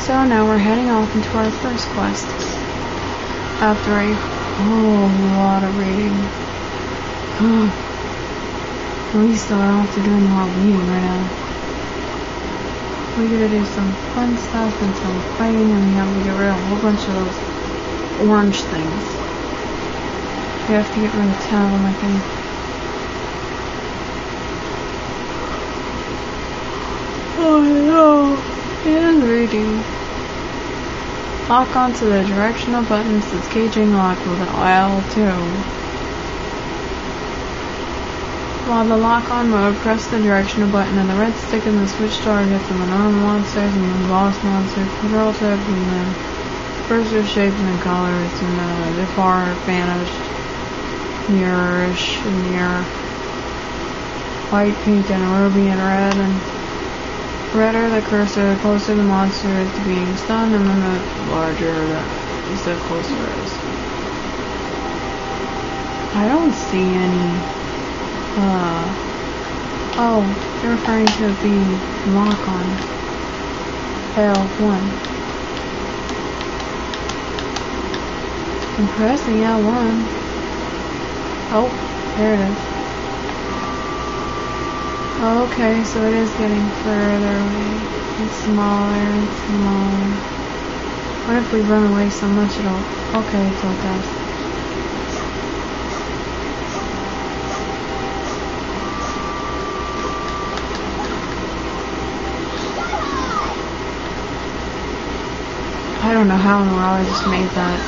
So now we're heading off into our first quest. After a whole lot of reading. At least though I don't have to do any more reading right now. We gotta do some fun stuff and some fighting, and we have to get rid of a whole bunch of those orange things. We have to get rid of 10 of them, I think. Oh no! And reading. Lock onto the directional buttons that's gauging lock with an L2. While the lock-on mode, press the directional button and the red stick in the switch targets and the normal monsters and the boss monster, control tip, and then first their shapes and then colors, and the far vanished, mirrorish, and near white, pink, and ruby, and red, and redder the cursor, the closer the monster is to being stunned, and then the larger the closer it is. I don't see any. Oh, they're referring to it being lock on L1. I'm pressing L1. Oh, there it is. Okay, so it is getting further away. It's smaller and smaller. What if we run away so much it'll... Okay, so it does. I don't know how in the world I just made that,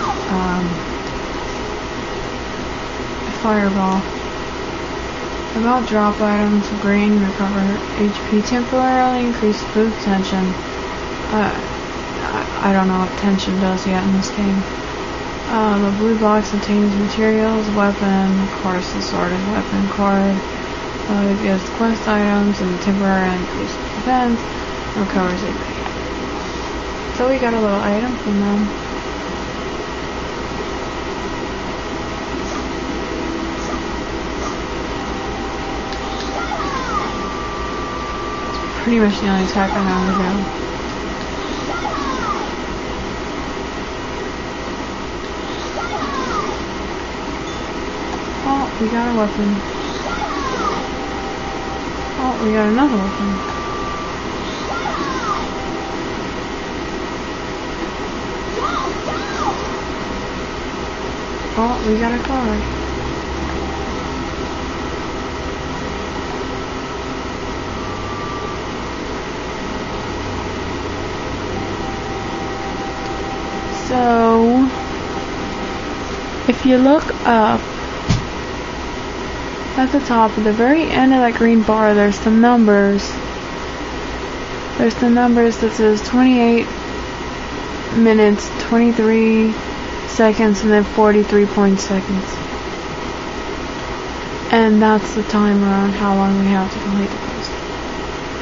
fireball. About drop items, green, recover HP, temporarily increase food tension. I don't know what tension does yet in this game. The blue box contains materials, weapon, of course the sword is weapon card. It gives quest items and temporary increased defense, recovers HP. So we got a little item from them. It's pretty much the only attack I know how to do. Oh, we got a weapon. Oh, we got another weapon. Oh, we got a card. So, if you look up at the top, at the very end of that green bar, there's some numbers. There's the numbers that says 28 minutes, 23 seconds, and then 43 seconds. And that's the timer on how long we have to complete the quest.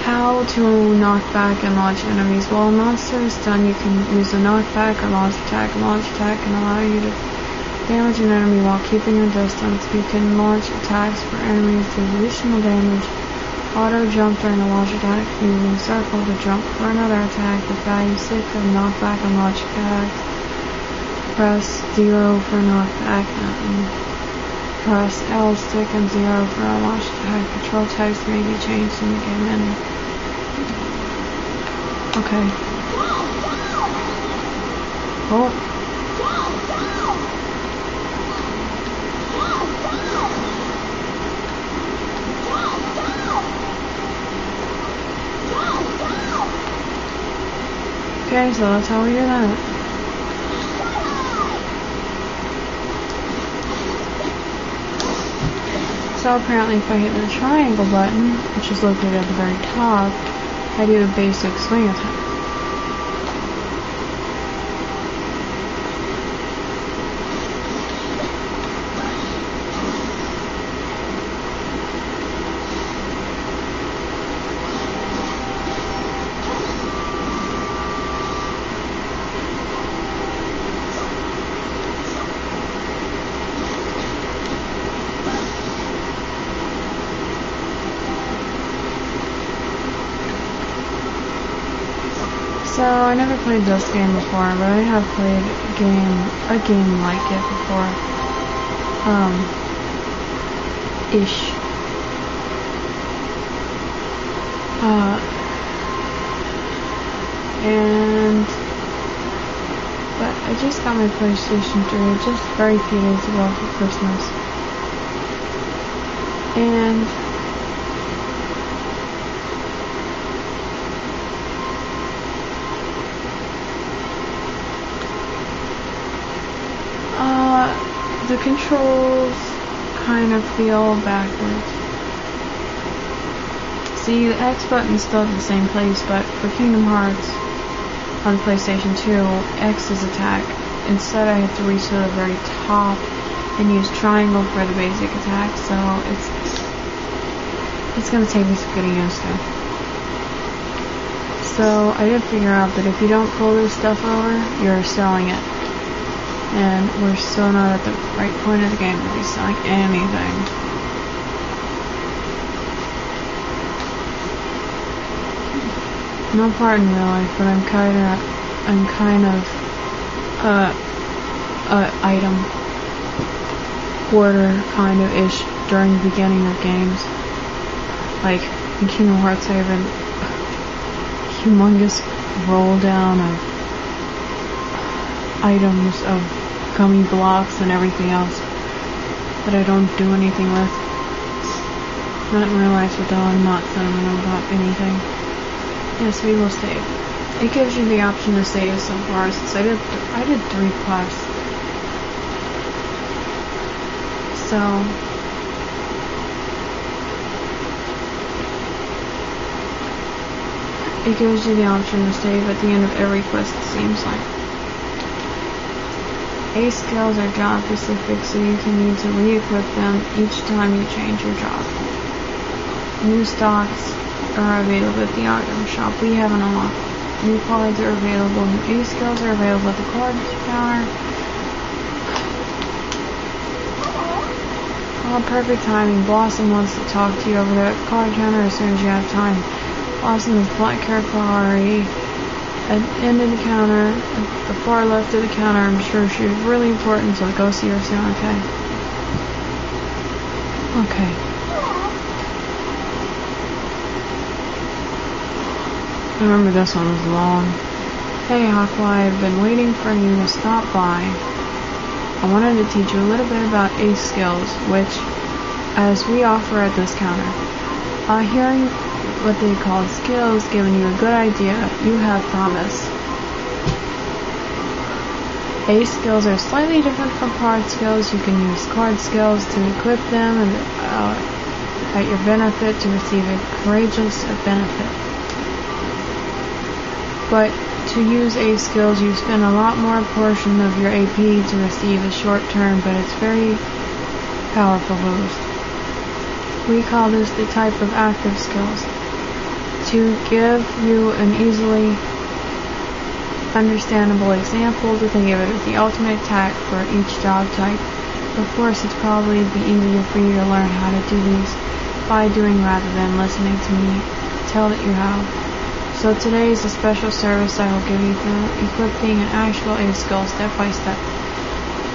How to knock back and launch enemies. While a monster is stunned, you can use a knockback or launch attack. A launch attack can allow you to damage an enemy while keeping your distance. You can launch attacks for enemies to additional damage. Auto jump during a launch attack, using circle to jump for another attack with value 6 of knockback and launch attacks. Press 0 for knockback and press L stick and 0 for a launch attack. Control types may be changed in the game menu. Okay. Oh. Okay, so that's how we do that. So apparently if I hit the triangle button, which is located at the very top, I do the basic swing attack. So I never played this game before, but I have played a game like it before. Ish. But I just got my PlayStation 3 just very few days ago for Christmas. And the controls kind of feel backwards. See, the X button's still at the same place, but for Kingdom Hearts on the PlayStation 2, X is attack. Instead, I have to reach to the very top and use triangle for the basic attack, so it's gonna take me some getting used to. So I did figure out that if you don't pull this stuff over, you're selling it. And we're still not at the right point of the game to be selling anything. No part in real life, but I'm kind of item hoarder kind of ish during the beginning of games. Like in Kingdom Hearts, I have a humongous roll down of items of gummy blocks and everything else that I don't do anything with. Not in real life, though. I'm not sentimental about anything. Yes, we will save. It gives you the option to save so far, since I did 3 quests. So it gives you the option to save at the end of every quest, it seems like. Ace skills are job specific, so you can need to re-equip them each time you change your job. New stocks are available at the item shop. We haven't unlocked. New cards are available. New ace skills are available at the card counter. Oh, perfect timing. Blossom wants to talk to you over there at the card counter as soon as you have time. Blossom is black hair Ferrari. At the end of the counter, at the far left of the counter. I'm sure she's really important, so go see her soon, okay? Okay. I remember this one was long. Hey Aqua, I've been waiting for you to stop by. I wanted to teach you a little bit about ace skills, which, as we offer at this counter. Hearing what they call skills, giving you a good idea, you have promise. Ace skills are slightly different from card skills. You can use card skills to equip them and at your benefit to receive a courageous benefit. But to use ace skills, you spend a lot more portion of your AP to receive a short term, but it's very powerful boost. We call this the type of active skills. To give you an easily understandable example, to think of it as the ultimate attack for each job type. Of course, it's probably be easier for you to learn how to do these by doing rather than listening to me tell that you have. So today is a special service I will give you for equipping an actual ace skill step by step.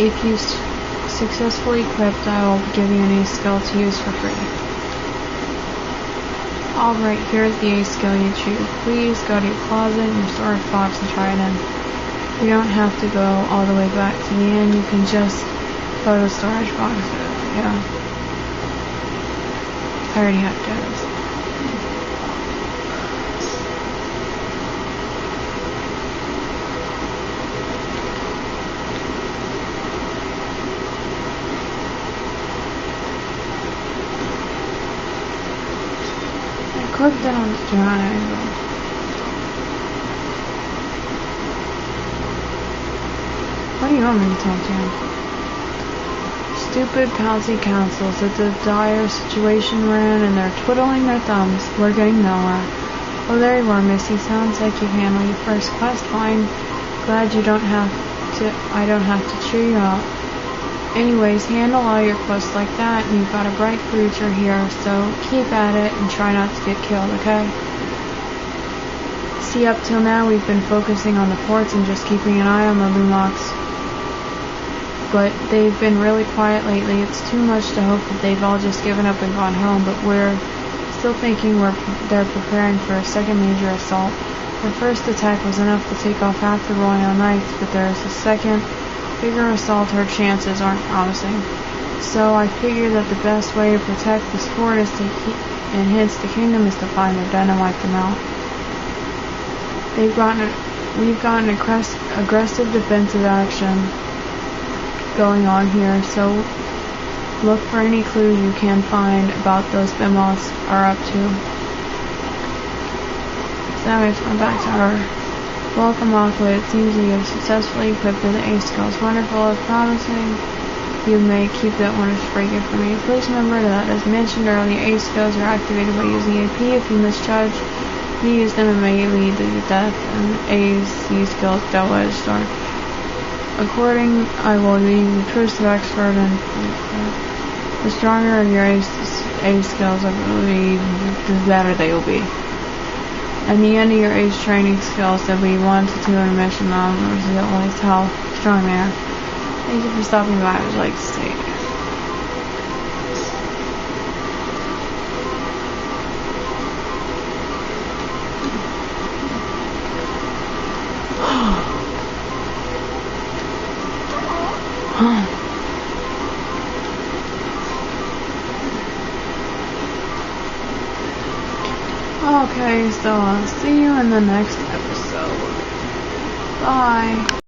If you successfully equipped, I will give you an ace skill to use for free. Alright, here's the ace skill you choose. Please go to your closet and your storage box and try it in. You don't have to go all the way back to the end, you can just go to the storage box. Yeah. I already have to do this. Click that on the triangle. What do you want me to tell you? Stupid Palsy councils. It's a dire situation we're in and they're twiddling their thumbs. We're getting nowhere. Oh, there you are, Missy. Sounds like you handled your first quest fine. Glad I don't have to cheer you up. Anyways, handle all your quests like that, and you've got a bright future here, so keep at it and try not to get killed, okay? See, up till now we've been focusing on the forts and just keeping an eye on the Lumaks. But they've been really quiet lately. It's too much to hope that they've all just given up and gone home, but we're still thinking they're preparing for a second major assault. Their first attack was enough to take off half the Royal Knights, but there's a second, bigger assault. Our chances aren't promising. So I figure that the best way to protect this fort is and hence the kingdom is to find their den and wipe them out. We've gotten aggressive defensive action going on here, so look for any clues you can find about those Bimos are up to. So anyways, we're back to our welcome Aqua. It seems that you have successfully equipped the ace skills. Wonderful, as promising. You may keep that wonderful break for me. Please remember that, as mentioned earlier, ace skills are activated by using AP. If you misjudge, you use them, it may lead to death, and AC skills double-edged sword. According, I will be the truest expert, and the stronger your ace skills, I believe, the better they will be. At the end of your ace training skills, there'll be 1 to 2 intermission numbers that will tell how strong they are. Thank you for stopping by. I would like to say. Okay, so I'll see you in the next episode. Bye.